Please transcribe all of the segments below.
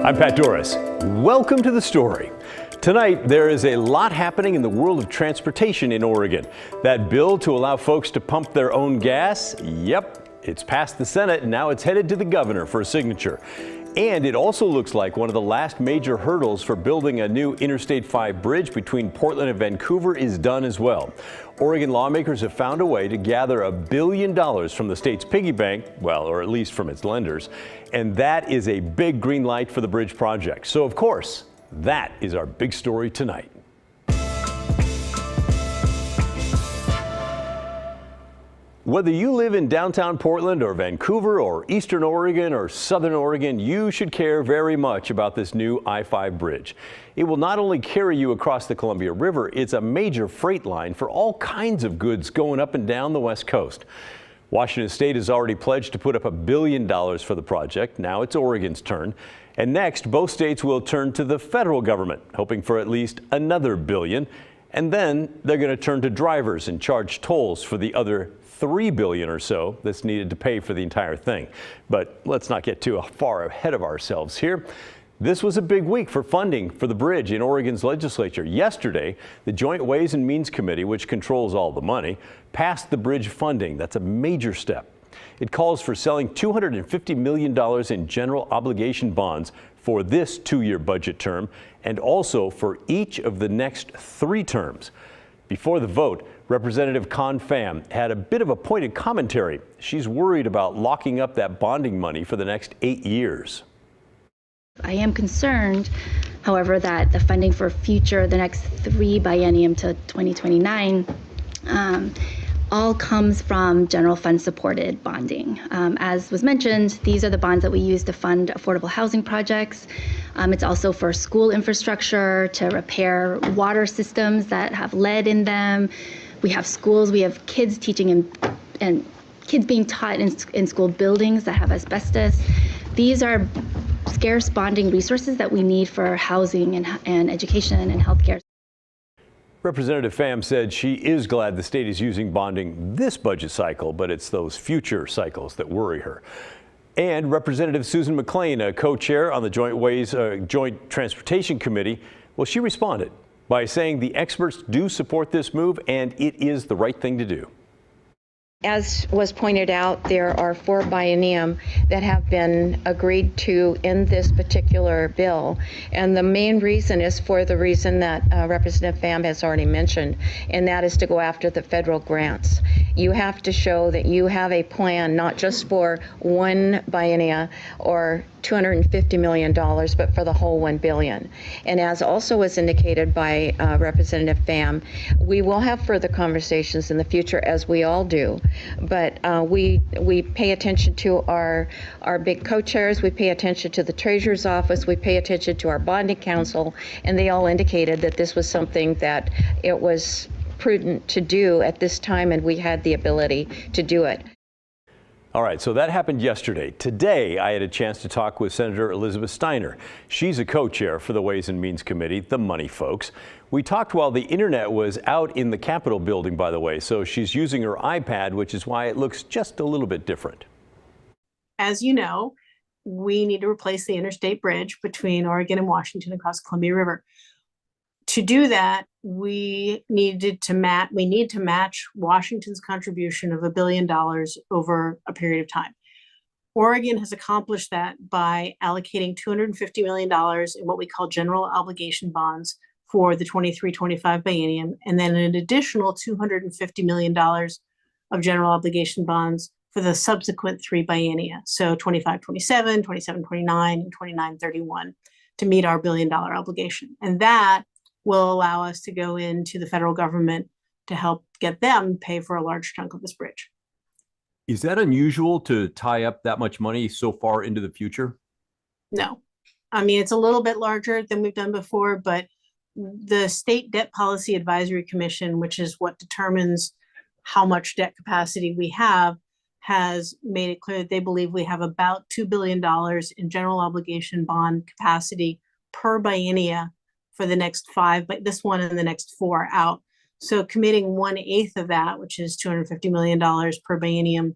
I'm Pat Doris. Welcome to The Story. Tonight, there is a lot happening in the world of transportation in Oregon. That bill to allow folks to pump their own gas, yep, it's passed the Senate and now it's headed to the governor for a signature. And it also looks like one of the last major hurdles for building a new Interstate 5 bridge between Portland and Vancouver is done as well. Oregon lawmakers have found a way to gather $1 billion from the state's piggy bank, well, or at least from its lenders, and that is a big green light for the bridge project. So, of course, that is our big story tonight. Whether you live in downtown Portland or Vancouver or Eastern Oregon or Southern Oregon, you should care very much about this new I-5 bridge. It will not only carry you across the Columbia River, it's a major freight line for all kinds of goods going up and down the West Coast. Washington State has already pledged to put up $1 billion for the project. Now it's Oregon's turn. And next, both states will turn to the federal government, hoping for at least another $1 billion. And then they're going to turn to drivers and charge tolls for the other $3 billion or so that's needed to pay for the entire thing. But let's not get too far ahead of ourselves here. This was a big week for funding for the bridge in Oregon's legislature. Yesterday, the Joint Ways and Means Committee, which controls all the money, passed the bridge funding. That's a major step. It calls for selling $250 million in general obligation bonds for this two-year budget term and also for each of the next 3 terms. Before the vote, Representative Con Pham had a bit of a pointed commentary. She's worried about locking up that bonding money for the next 8 years. I am concerned, however, that the funding for the next 3 biennium to 2029 all comes from general fund supported bonding. As was mentioned, these are the bonds that we use to fund affordable housing projects. It's also for school infrastructure, to repair water systems that have lead in them. We have schools, we have kids teaching and kids being taught in school buildings that have asbestos. These are scarce bonding resources that we need for housing and education and healthcare. Representative Pham said she is glad the state is using bonding this budget cycle, but it's those future cycles that worry her. And Representative Susan McLean, a co-chair on the Joint Transportation Committee, well, she responded by saying the experts do support this move and it is the right thing to do. As was pointed out, there are 4 biennium that have been agreed to in this particular bill. And the main reason is for the reason that Representative Pham has already mentioned, and that is to go after the federal grants. You have to show that you have a plan, not just for 1 biennia or $250 million, but for the whole $1 billion. And as also was indicated by Representative Pham, we will have further conversations in the future, as we all do. But we pay attention to our big co-chairs, we pay attention to the Treasurer's Office, we pay attention to our bonding council, and they all indicated that this was something that it was prudent to do at this time, and we had the ability to do it. All right, so that happened yesterday. Today, I had a chance to talk with Senator Elizabeth Steiner. She's a co-chair for the Ways and Means Committee, the money folks. We talked while the internet was out in the Capitol building, by the way, so she's using her iPad, which is why it looks just a little bit different. As you know, we need to replace the Interstate Bridge between Oregon and Washington across the Columbia River. To do that, we need to match Washington's contribution of $1 billion over a period of time. Oregon has accomplished that by allocating $250 million in what we call general obligation bonds for the 23-25 biennium, and then an additional $250 million of general obligation bonds for the subsequent 3 biennia, so 25-27, 27-29, and 29-31, to meet our $1 billion obligation. And that will allow us to go into the federal government to help get them pay for a large chunk of this bridge. Is that unusual to tie up that much money so far into the future? No. I mean, it's a little bit larger than we've done before, but the State Debt Policy Advisory Commission, which is what determines how much debt capacity we have, has made it clear that they believe we have about $2 billion in general obligation bond capacity per biennia for the next 5, but this one and the next 4 out. So committing 1/8 of that, which is $250 million per biennium,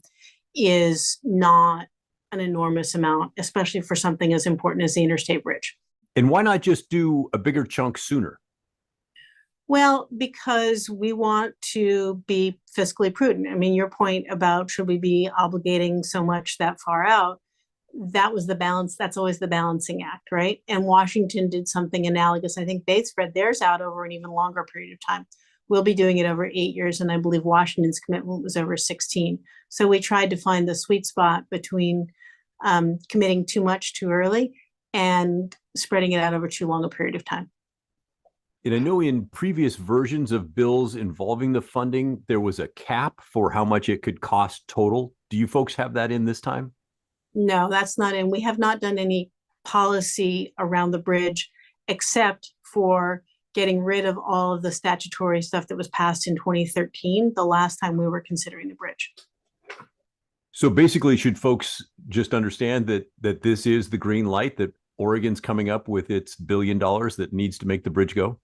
is not an enormous amount, especially for something as important as the Interstate Bridge. And why not just do a bigger chunk sooner? Well, because we want to be fiscally prudent. I mean, your point about should we be obligating so much that far out, that was the balance. That's always the balancing act, right? And Washington did something analogous. I think they spread theirs out over an even longer period of time. We'll be doing it over 8 years, and I believe Washington's commitment was over 16. So we tried to find the sweet spot between committing too much too early and spreading it out over too long a period of time. And I know in previous versions of bills involving the funding, there was a cap for how much it could cost total. Do you folks have that in this time? No, that's not in. We have not done any policy around the bridge except for getting rid of all of the statutory stuff that was passed in 2013, the last time we were considering the bridge. So basically, should folks just understand that this is the green light, that Oregon's coming up with its $1 billion that needs to make the bridge go?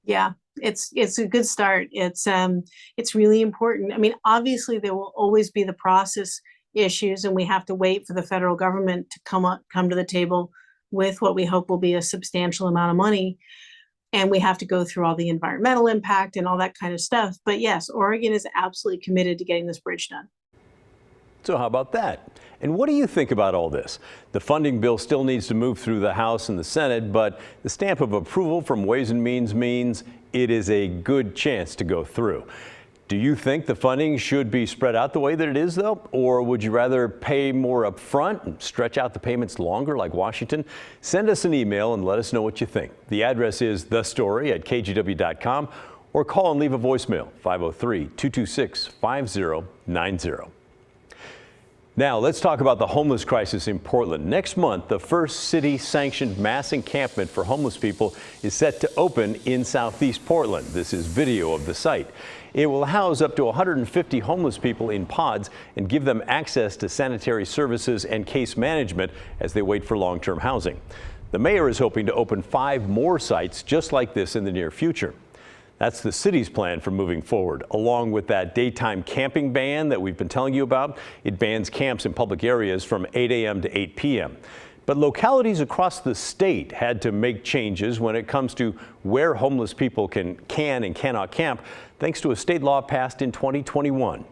Yeah, it's a good start. It's really important. I mean, obviously there will always be the process issues, and we have to wait for the federal government to come to the table with what we hope will be a substantial amount of money. And we have to go through all the environmental impact and all that kind of stuff. But yes, Oregon is absolutely committed to getting this bridge done. So how about that? And what do you think about all this? The funding bill still needs to move through the House and the Senate, but the stamp of approval from Ways and Means means it is a good chance to go through. Do you think the funding should be spread out the way that it is, though? Or would you rather pay more up front and stretch out the payments longer like Washington? Send us an email and let us know what you think. The address is thestory@kgw.com, or call and leave a voicemail, 503-226-5090. Now, let's talk about the homeless crisis in Portland. Next month, the first city-sanctioned mass encampment for homeless people is set to open in Southeast Portland. This is video of the site. It will house up to 150 homeless people in pods and give them access to sanitary services and case management as they wait for long-term housing. The mayor is hoping to open 5 more sites just like this in the near future. That's the city's plan for moving forward, along with that daytime camping ban that we've been telling you about. It bans camps in public areas from 8 a.m. to 8 p.m. But localities across the state had to make changes when it comes to where homeless people can and cannot camp, thanks to a state law passed in 2021.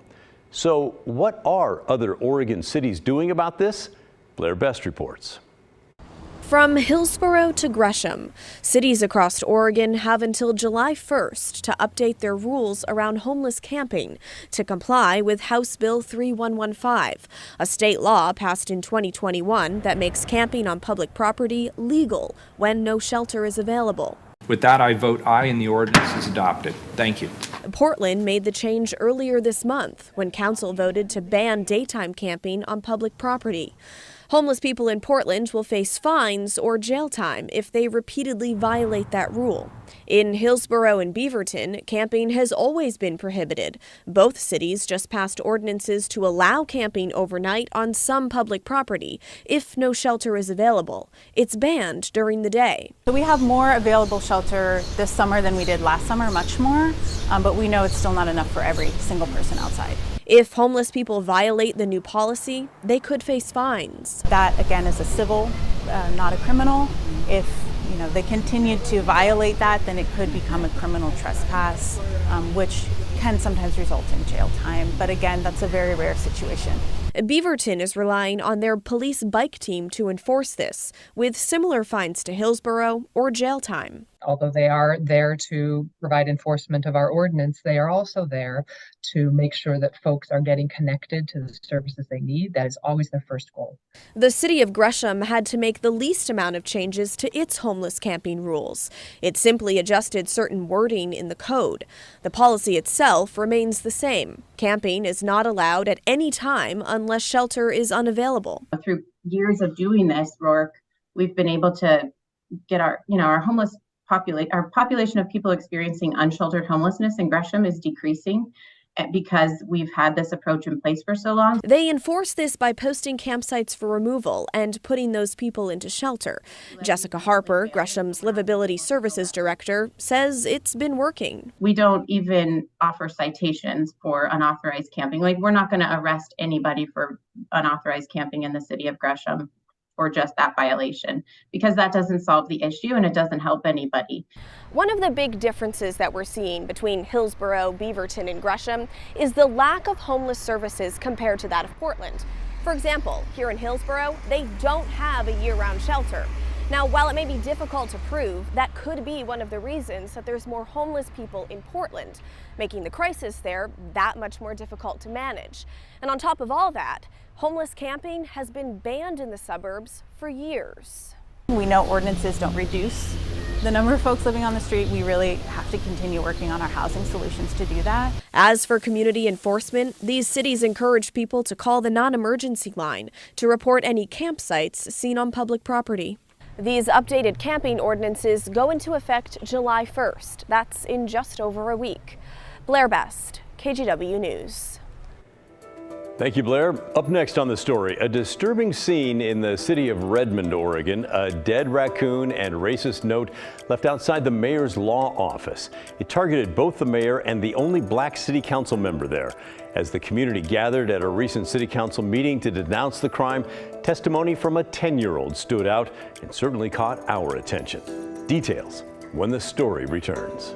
So what are other Oregon cities doing about this? Blair Best reports. From Hillsborough to Gresham, cities across Oregon have until July 1st to update their rules around homeless camping to comply with House Bill 3115, a state law passed in 2021 that makes camping on public property legal when no shelter is available. With that, I vote aye and the ordinance is adopted. Thank you. Portland made the change earlier this month when council voted to ban daytime camping on public property. Homeless people in Portland will face fines or jail time if they repeatedly violate that rule. In Hillsborough and Beaverton, camping has always been prohibited. Both cities just passed ordinances to allow camping overnight on some public property if no shelter is available. It's banned during the day. So we have more available shelter this summer than we did last summer, much more, but we know it's still not enough for every single person outside. If homeless people violate the new policy, they could face fines. That, again, is a civil, not a criminal. If they continue to violate that, then it could become a criminal trespass, which can sometimes result in jail time. But again, that's a very rare situation. Beaverton is relying on their police bike team to enforce this, with similar fines to Hillsborough or jail time. Although they are there to provide enforcement of our ordinance, they are also there to make sure that folks are getting connected to the services they need. That is always their first goal. The city of Gresham had to make the least amount of changes to its homeless camping rules. It simply adjusted certain wording in the code. The policy itself remains the same. Camping is not allowed at any time unless shelter is unavailable. Through years of doing this work, we've been able to get our population of people experiencing unsheltered homelessness in Gresham is decreasing. because we've had this approach in place for so long. They enforce this by posting campsites for removal and putting those people into shelter. Jessica Harper, Gresham's Livability Services Director, says it's been working. We don't even offer citations for unauthorized camping. Like, we're not going to arrest anybody for unauthorized camping in the city of Gresham for just that violation, because that doesn't solve the issue and it doesn't help anybody. One of the big differences that we're seeing between Hillsborough, Beaverton, and Gresham is the lack of homeless services compared to that of Portland. For example, here in Hillsborough, they don't have a year-round shelter. Now, while it may be difficult to prove, that could be one of the reasons that there's more homeless people in Portland, making the crisis there that much more difficult to manage. And on top of all that, homeless camping has been banned in the suburbs for years. We know ordinances don't reduce the number of folks living on the street. We really have to continue working on our housing solutions to do that. As for community enforcement, these cities encourage people to call the non-emergency line to report any campsites seen on public property. These updated camping ordinances go into effect July 1st. That's in just over a week. Blair Best, KGW News. Thank you, Blair. Up next on the story, a disturbing scene in the city of Redmond, Oregon. A dead raccoon and racist note left outside the mayor's law office. It targeted both the mayor and the only black city council member there. As the community gathered at a recent city council meeting to denounce the crime, testimony from a 10-year-old stood out and certainly caught our attention. Details when the story returns.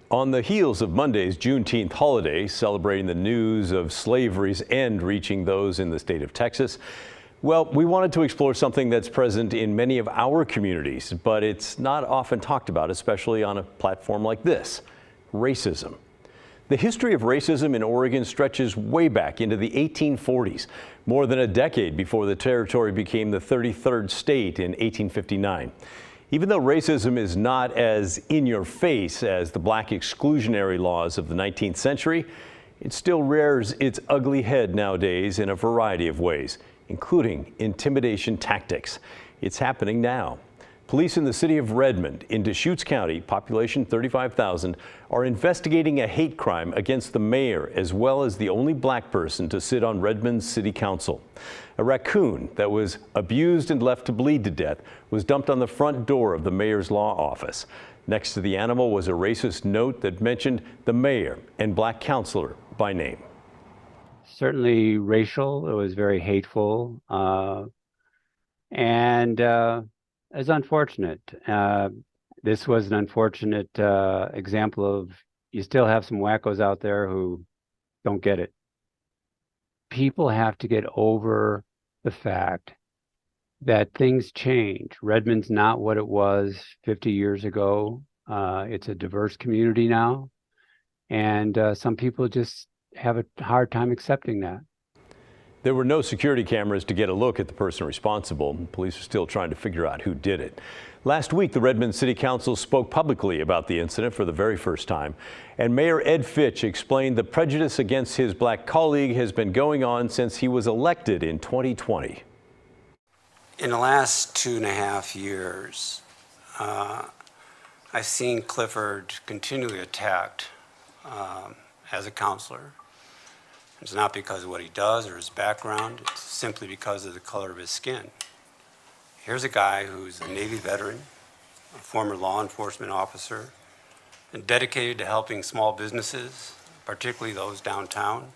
On the heels of Monday's Juneteenth holiday, celebrating the news of slavery's end reaching those in the state of Texas, well, we wanted to explore something that's present in many of our communities, but it's not often talked about, especially on a platform like this: racism. The history of racism in Oregon stretches way back into the 1840s, more than a decade before the territory became the 33rd state in 1859. Even though racism is not as in your face as the black exclusionary laws of the 19th century, it still rears its ugly head nowadays in a variety of ways, including intimidation tactics. It's happening now. Police in the city of Redmond in Deschutes County, population 35,000, are investigating a hate crime against the mayor as well as the only black person to sit on Redmond's city council. A raccoon that was abused and left to bleed to death was dumped on the front door of the mayor's law office. Next to the animal was a racist note that mentioned the mayor and black councilor by name. Certainly racial. It was very hateful, and it's unfortunate. This was an unfortunate example of you still have some wackos out there who don't get it. People have to get over the fact that things change. Redmond's not what it was 50 years ago. It's a diverse community now, and some people just have a hard time accepting that. There were no security cameras to get a look at the person responsible. Police are still trying to figure out who did it. Last week, the Redmond City Council spoke publicly about the incident for the very first time. And Mayor Ed Fitch explained the prejudice against his black colleague has been going on since he was elected in 2020. In the last 2.5 years, I've seen Clifford continually attacked as a counselor. It's not because of what he does or his background, it's simply because of the color of his skin. Here's a guy who's a Navy veteran, a former law enforcement officer, and dedicated to helping small businesses, particularly those downtown.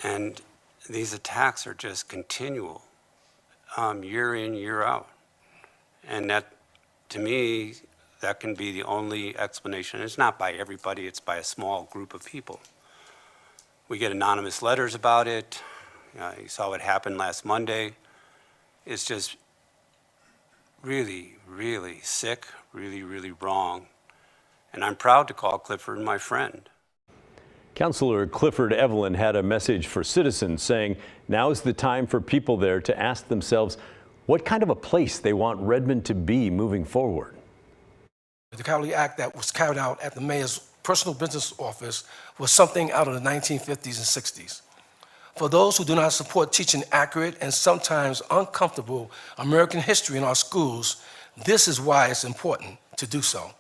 And these attacks are just continual, year in, year out. And that, to me, that can be the only explanation. It's not by everybody, it's by a small group of people. We get anonymous letters about it. You saw what happened last Monday. It's just really, really sick, really, really wrong. And I'm proud to call Clifford my friend. Councilor Clifford Evelyn had a message for citizens saying now is the time for people there to ask themselves what kind of a place they want Redmond to be moving forward. The Cowley Act that was carried out at the mayor's personal business office was something out of the 1950s and 60s. For those who do not support teaching accurate and sometimes uncomfortable American history in our schools, this is why it's important to do so.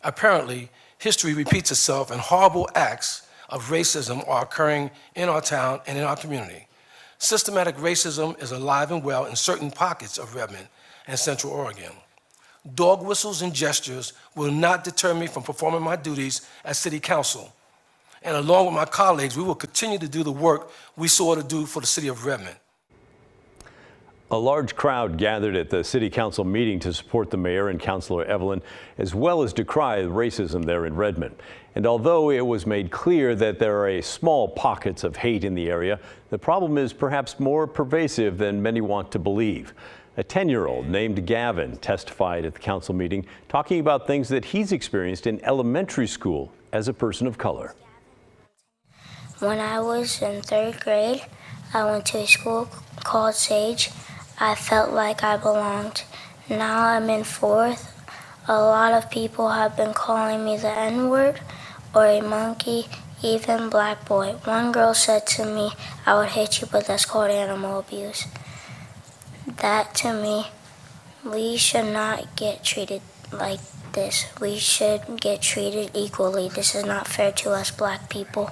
Apparently, history repeats itself and horrible acts of racism are occurring in our town and in our community. Systematic racism is alive and well in certain pockets of Redmond and Central Oregon. Dog whistles and gestures will not deter me from performing my duties as City Council. And along with my colleagues, we will continue to do the work we saw to do for the city of Redmond. A large crowd gathered at the City Council meeting to support the mayor and Councilor Evelyn, as well as decry racism there in Redmond. And although it was made clear that there are small pockets of hate in the area, the problem is perhaps more pervasive than many want to believe. A 10-year-old named Gavin testified at the council meeting, talking about things that he's experienced in elementary school as a person of color. When I was in 3rd grade, I went to a school called Sage. I felt like I belonged. Now I'm in 4th. A lot of people have been calling me the N-word or a monkey, even black boy. One girl said to me, "I would hit you, but that's called animal abuse." That to me, we should not get treated like this. We should get treated equally. This is not fair to us black people.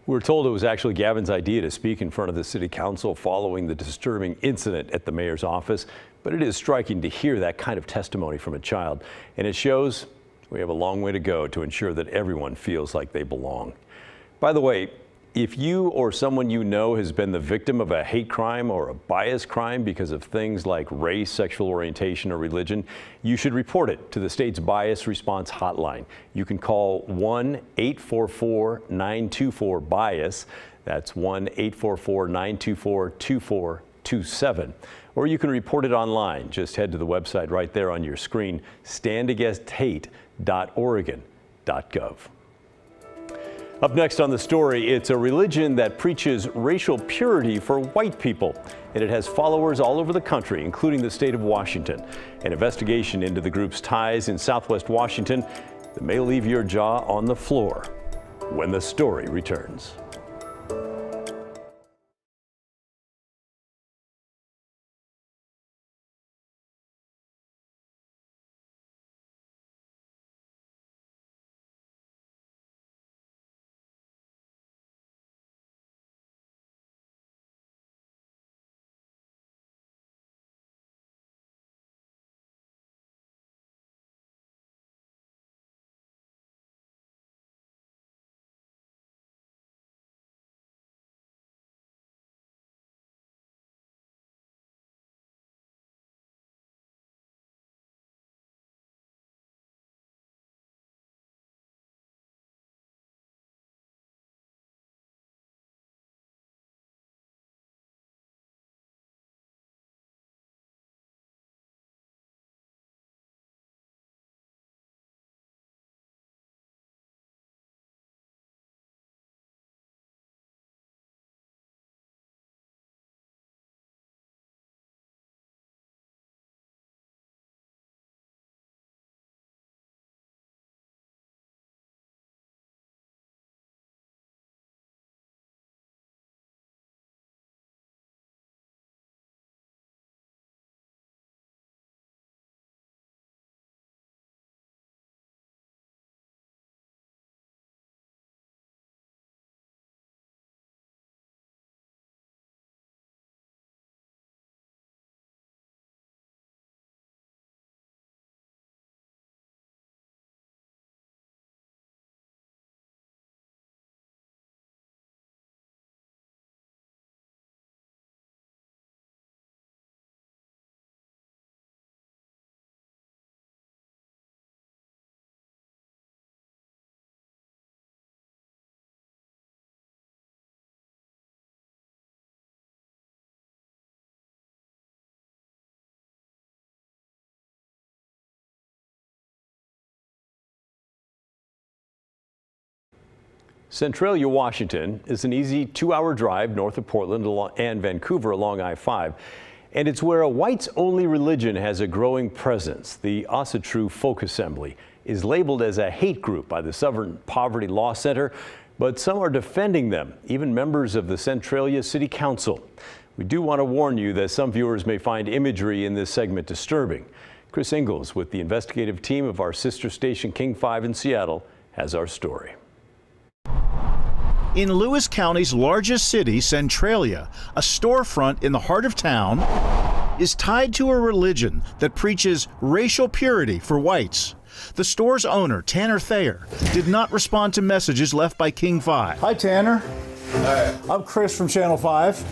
We're told it was actually Gavin's idea to speak in front of the city council following the disturbing incident at the mayor's office, but it is striking to hear that kind of testimony from a child, and it shows we have a long way to go to ensure that everyone feels like they belong. By the way, if you or someone you know has been the victim of a hate crime or a bias crime because of things like race, sexual orientation, or religion, you should report it to the state's bias response hotline. You can call 1-844-924-BIAS. That's 1-844-924-2427. Or you can report it online. Just head to the website right there on your screen, standagainst.hate.oregon.gov. Up next on The Story, it's a religion that preaches racial purity for white people, and it has followers all over the country, including the state of Washington. An investigation into the group's ties in Southwest Washington that may leave your jaw on the floor when The Story returns. Centralia, Washington is an easy 2-hour drive north of Portland and Vancouver along I-5. And it's where a whites-only religion has a growing presence. The Asatru Folk Assembly is labeled as a hate group by the Southern Poverty Law Center, but some are defending them, even members of the Centralia City Council. We do want to warn you that some viewers may find imagery in this segment disturbing. Chris Ingalls with the investigative team of our sister station King 5 in Seattle has our story. In Lewis County's largest city, Centralia, a storefront in the heart of town is tied to a religion that preaches racial purity for whites. The store's owner, Tanner Thayer, did not respond to messages left by King 5. Hi, Tanner. Hi. I'm Chris from Channel 5.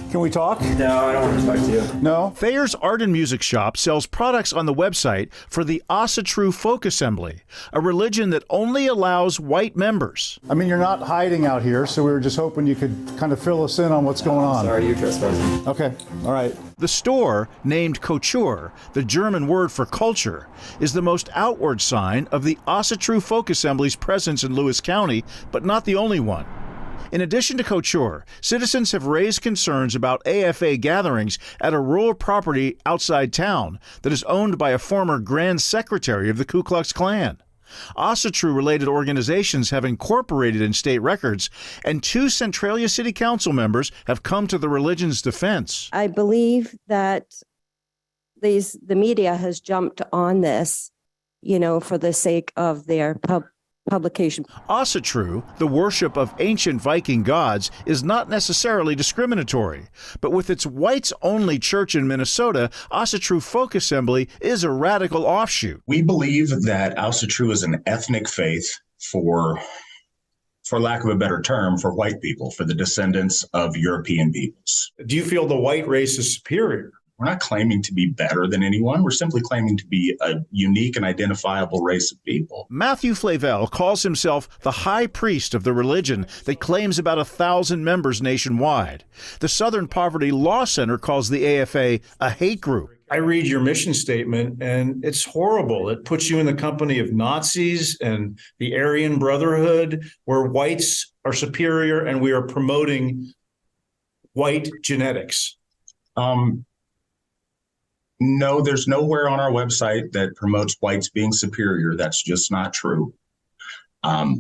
Can we talk? No, I don't want to talk to you. No? Thayer's art and music shop sells products on the website for the Asatru Folk Assembly, a religion that only allows white members. I mean, you're not hiding out here, so we were just hoping you could kind of fill us in on what's going on. Sorry, you're trespassing. Okay, all right. The store, named Couture, the German word for culture, is the most outward sign of the Asatru Folk Assembly's presence in Lewis County, but not the only one. In addition to Couture, citizens have raised concerns about AFA gatherings at a rural property outside town that is owned by a former Grand Secretary of the Ku Klux Klan. Asatru-related organizations have incorporated in state records, and 2 Centralia City Council members have come to the religion's defense. I believe that the media has jumped on this, for the sake of their publication. Asatru, the worship of ancient Viking gods, is not necessarily discriminatory, but with its whites-only church in Minnesota, Asatru Folk Assembly is a radical offshoot. We believe that Asatru is an ethnic faith for lack of a better term, for white people, for the descendants of European peoples. Do you feel the white race is superior? We're not claiming to be better than anyone. We're simply claiming to be a unique and identifiable race of people. Matthew Flavel calls himself the high priest of the religion that claims about 1,000 members nationwide. The Southern Poverty Law Center calls the AFA a hate group. I read your mission statement, and it's horrible. It puts you in the company of Nazis and the Aryan Brotherhood, where whites are superior, and we are promoting white genetics. No, there's nowhere on our website that promotes whites being superior. That's just not true.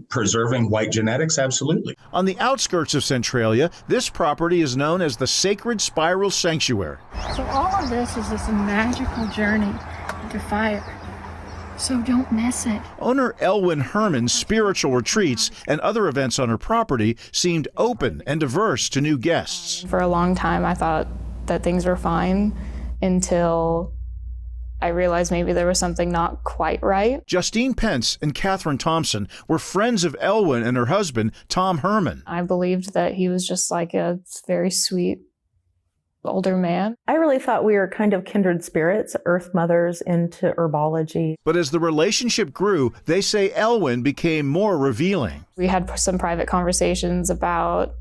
Preserving white genetics, absolutely. On the outskirts of Centralia, this property is known as the Sacred Spiral Sanctuary. So all of this is this magical journey into fire. So don't miss it. Owner Elwyn Herman's spiritual retreats and other events on her property seemed open and diverse to new guests. For a long time, I thought that things were fine until I realized maybe there was something not quite right. Justine Pence and Catherine Thompson were friends of Elwyn and her husband, Tom Herman. I believed that he was just like a very sweet older man. I really thought we were kind of kindred spirits, earth mothers into herbology. But as the relationship grew, they say Elwyn became more revealing. We had some private conversations about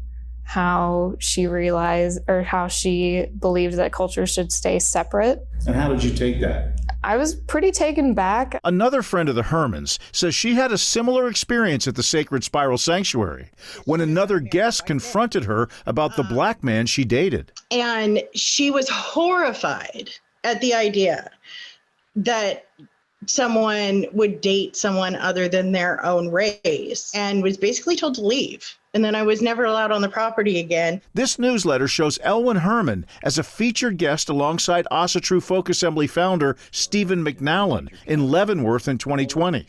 how she realized, or how she believed that cultures should stay separate. And how did you take that? I was pretty taken back. Another friend of the Hermans says she had a similar experience at the Sacred Spiral Sanctuary when another guest confronted her about the black man she dated. And she was horrified at the idea that someone would date someone other than their own race, and was basically told to leave. And then I was never allowed on the property again. This newsletter shows Elwyn Herman as a featured guest alongside Asatru Folk Assembly founder Stephen McNallen in Leavenworth in 2020.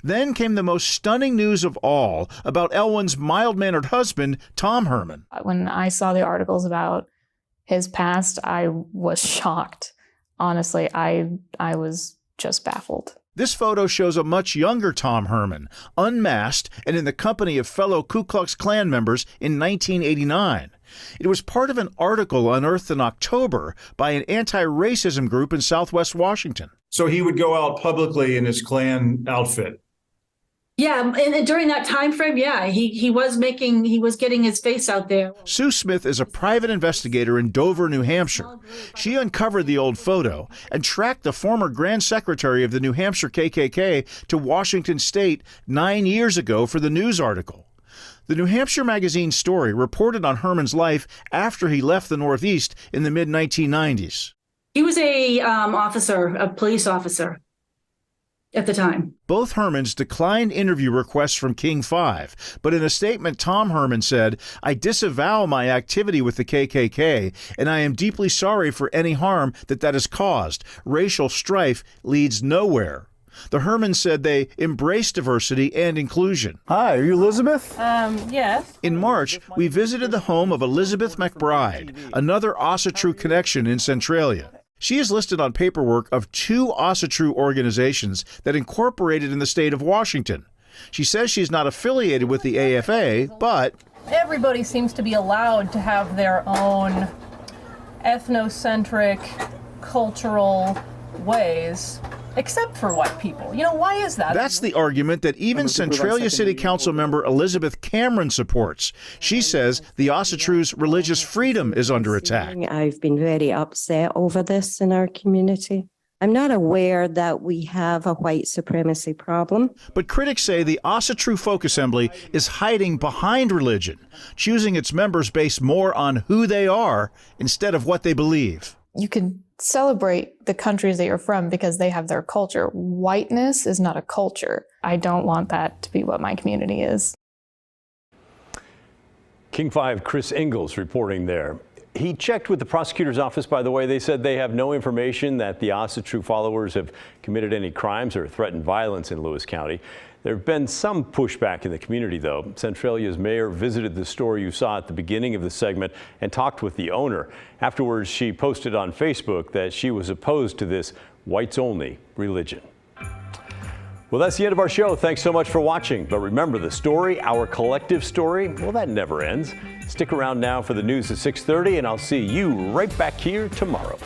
Then came the most stunning news of all about Elwyn's mild-mannered husband, Tom Herman. When I saw the articles about his past, I was shocked. Honestly, I was just baffled. This photo shows a much younger Tom Herman, unmasked and in the company of fellow Ku Klux Klan members in 1989. It was part of an article unearthed in October by an anti-racism group in Southwest Washington. So he would go out publicly in his Klan outfit. Yeah, and during that time frame, yeah, he was getting his face out there. Sue Smith is a private investigator in Dover, New Hampshire. She uncovered the old photo and tracked the former Grand Secretary of the New Hampshire KKK to Washington State 9 years ago for the news article. The New Hampshire Magazine story reported on Herman's life after he left the Northeast in the mid-1990s. He was a police officer at the time. Both Hermans declined interview requests from King 5, but in a statement, Tom Herman said, "I disavow my activity with the KKK, and I am deeply sorry for any harm that has caused. Racial strife leads nowhere." The Hermans said they embrace diversity and inclusion. Hi, are you Elizabeth? Yes. In March, we visited the home of Elizabeth McBride, another Asatru connection in Centralia. She is listed on paperwork of 2 Asatru organizations that incorporated in the state of Washington. She says she's not affiliated with the AFA, but everybody seems to be allowed to have their own ethnocentric, cultural ways, except for white people. You know, why is that? That's the argument that even Centralia City Council member Elizabeth Cameron supports. She says the Asatru's religious freedom is under attack. I've been very upset over this in our community. I'm not aware that we have a white supremacy problem. But critics say the Asatru Folk Assembly is hiding behind religion, choosing its members based more on who they are instead of what they believe. You can celebrate the countries that you're from because they have their culture. Whiteness is not a culture. I don't want that to be what my community is. King 5 Chris Ingalls reporting there. He checked with the prosecutor's office, by the way. They said they have no information that the Asatru followers have committed any crimes or threatened violence in Lewis County. There have been some pushback in the community, though. Centralia's mayor visited the store you saw at the beginning of the segment and talked with the owner. Afterwards, she posted on Facebook that she was opposed to this whites-only religion. Well, that's the end of our show. Thanks so much for watching. But remember, the story, our collective story, well, that never ends. Stick around now for the news at 6:30, and I'll see you right back here tomorrow.